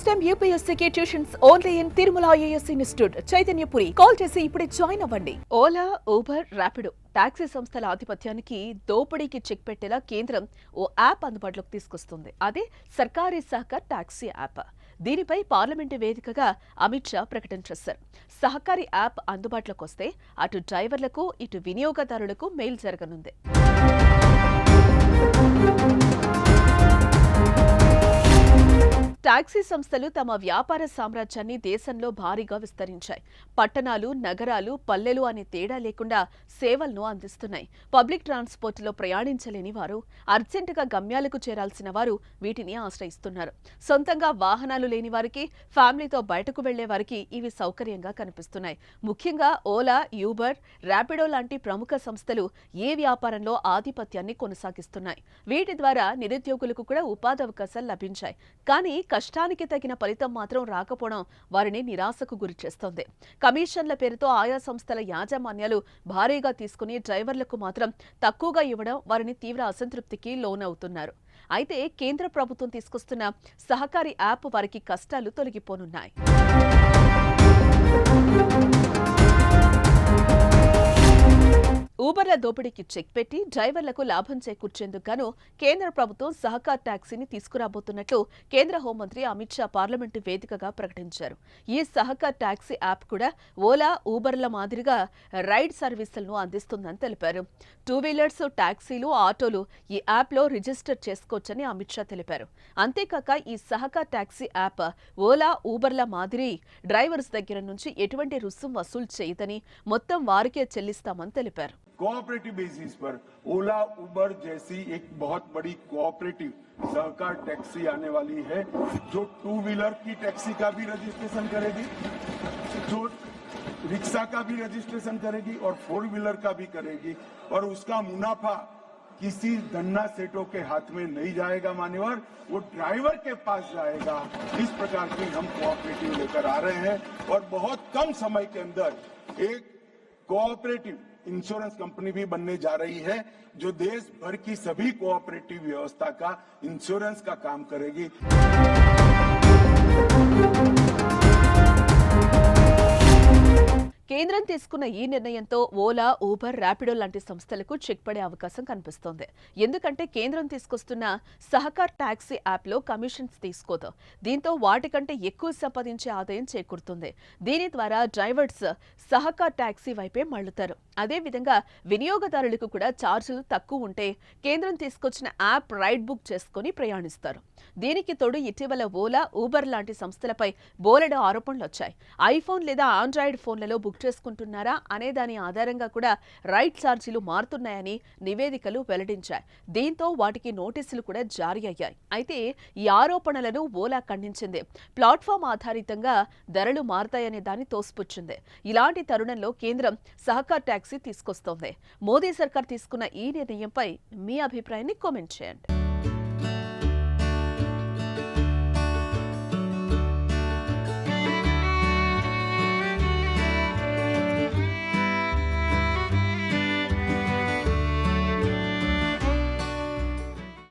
Time యూపీఎస్సీకి tuitions only in Tirumala IAS institute Chaitanyapuri. Call చేసి ఇప్పుడే జాయిన్ అవ్వండి. ఓలా, ఊబర్, ర్యాపిడో టాక్సీ సంస్థల ఆధిపత్యానికి దోపిడీకి చెక్ పెట్టేలా కేంద్రం ఓ యాప్ అందుబాటులోకి తీసుకొస్తుంది. అదే సర్కారీ సహకార్ టాక్సీ యాప్. దీనిపై పార్లమెంటు వేదికగా అమిత్ షా ప్రకటన చేశారు. సహకారి యాప్ అందుబాటులోకి వస్తే అటు డ్రైవర్లకు ఇటు వినియోగదారులకు మేలు జరగనుంది. టాక్సీ సంస్థలు తమ వ్యాపార సామ్రాజ్యాన్ని దేశంలో భారీగా విస్తరించాయి. పట్టణాలు, నగరాలు, పల్లెలు అనే తేడా లేకుండా సేవలను అందిస్తున్నాయి. పబ్లిక్ ట్రాన్స్పోర్టులో ప్రయాణించలేని వారు, అర్జెంటుగా గమ్యాలకు చేరాల్సిన వారు వీటిని ఆశ్రయిస్తున్నారు. సొంతంగా వాహనాలు లేని వారికి, ఫ్యామిలీతో బయటకు వెళ్లే వారికి ఇవి సౌకర్యంగా కనిపిస్తున్నాయి. ముఖ్యంగా ఓలా, యూబర్, ర్యాపిడో లాంటి ప్రముఖ సంస్థలు ఏ వ్యాపారంలో ఆధిపత్యాన్ని కొనసాగిస్తున్నాయి. వీటి ద్వారా నిరుద్యోగులకు కూడా ఉపాధి అవకాశాలు లభించాయి. కానీ కష్టానికి తగిన ఫలితం మాత్రం రాకపోవడం వారిని నిరాశకు గురిచేస్తోంది. కమిషన్ల పేరుతో ఆయా సంస్థల యాజమాన్యాలు భారీగా తీసుకుని డ్రైవర్లకు మాత్రం తక్కువగా ఇవ్వడం వారిని తీవ్ర అసంతృప్తికి లోనవుతున్నారు. అయితే కేంద్ర ప్రభుత్వం తీసుకొస్తున్న సహకారి యాప్ వారికి కష్టాలు తొలగిపోనున్నాయి. ఊబర్ల దోపిడీకి చెక్ పెట్టి డ్రైవర్లకు లాభం చేకూర్చేందుకు గాను కేంద్ర ప్రభుత్వం సహకార్ టాక్సీని తీసుకురాబోతున్నట్లు కేంద్ర హోంమంత్రి అమిత్ షా పార్లమెంటు వేదికగా ప్రకటించారు. ఈ సహకార్ టాక్సీ యాప్ కూడా ఓలా, ఊబర్ల మాదిరిగా రైడ్ సర్వీసులను అందిస్తుందని తెలిపారు. 2 వీలర్స్, టాక్సీలు, ఆటోలు ఈ యాప్లో రిజిస్టర్ చేసుకోవచ్చని అమిత్ షా తెలిపారు. అంతేకాక ఈ సహకార్ టాక్సీ యాప్ ఓలా, ఊబర్ల మాదిరి డ్రైవర్స్ దగ్గర నుంచి ఎటువంటి రుసుం వసూలు చేయదని, మొత్తం వారికే చెల్లిస్తామని తెలిపారు. कोऑपरेटिव बेसिस पर ओला, उबर जैसी एक बहुत बड़ी कोऑपरेटिव सहकार टैक्सी आने वाली है, जो 2 व्हीलर की टैक्सी का भी रजिस्ट्रेशन करेगी, जो रिक्शा का भी रजिस्ट्रेशन करेगी और 4 व्हीलर का भी करेगी, और उसका मुनाफा किसी धन्ना सेठों के हाथ में नहीं जाएगा मान्यवर, वो ड्राइवर के पास जाएगा. इस प्रकार की हम कोऑपरेटिव लेकर आ रहे हैं और बहुत कम समय के अंदर एक कोऑपरेटिव इंश्योरेंस कंपनी भी बनने जा रही है, जो देश भर की सभी कोऑपरेटिव व्यवस्था का इंश्योरेंस का काम करेगी. కేంద్రం తీసుకున్న ఈ నిర్ణయంతో ఓలా, ఊబర్, ర్యాపిడో లాంటి సంస్థలకు చెక్ పడే అవకాశం కనిపిస్తోంది. ఎందుకంటే కేంద్రం తీసుకొస్తున్న సహకార్ టాక్సీ యాప్లో కమిషన్స్ తీసుకోదు. దీంతో వాటికంటే ఎక్కువ సంపాదించే ఆదాయం చేకూరుతుంది. దీని ద్వారా డ్రైవర్స్ సహకార్ టాక్సీ వైపే మళ్లుతారు. అదేవిధంగా వినియోగదారులకు కూడా ఛార్జీలు తక్కువ ఉంటే కేంద్రం తీసుకొచ్చిన యాప్ రైడ్ బుక్ చేసుకుని ప్రయాణిస్తారు. దీనికి తోడు ఇటీవల ఓలా, ఊబర్ లాంటి సంస్థలపై బోలెడు ఆరోపణలు వచ్చాయి. ఐఫోన్ లేదా ఆండ్రాయిడ్ ఫోన్లలో బుక్ చేసుకుంటున్నారా అనే దాని ఆధారంగా కూడా రైడ్ ఛార్జీలు మారుతున్నాయని నివేదికలు వెల్లడించాయి. దీంతో వాటికి నోటీసులు కూడా జారీ అయ్యాయి. అయితే ఈ ఆరోపణలను ఓలా ఖండించింది. ప్లాట్ఫామ్ ఆధారితంగా ధరలు మారతాయనే దాన్ని తోసిపుచ్చింది. ఇలాంటి తరుణంలో కేంద్రం సహకార్ టాక్సీ తీసుకొస్తోంది. మోదీ సర్కార్ తీసుకున్న ఈ నిర్ణయంపై మీ అభిప్రాయాన్ని కామెంట్ చేయండి.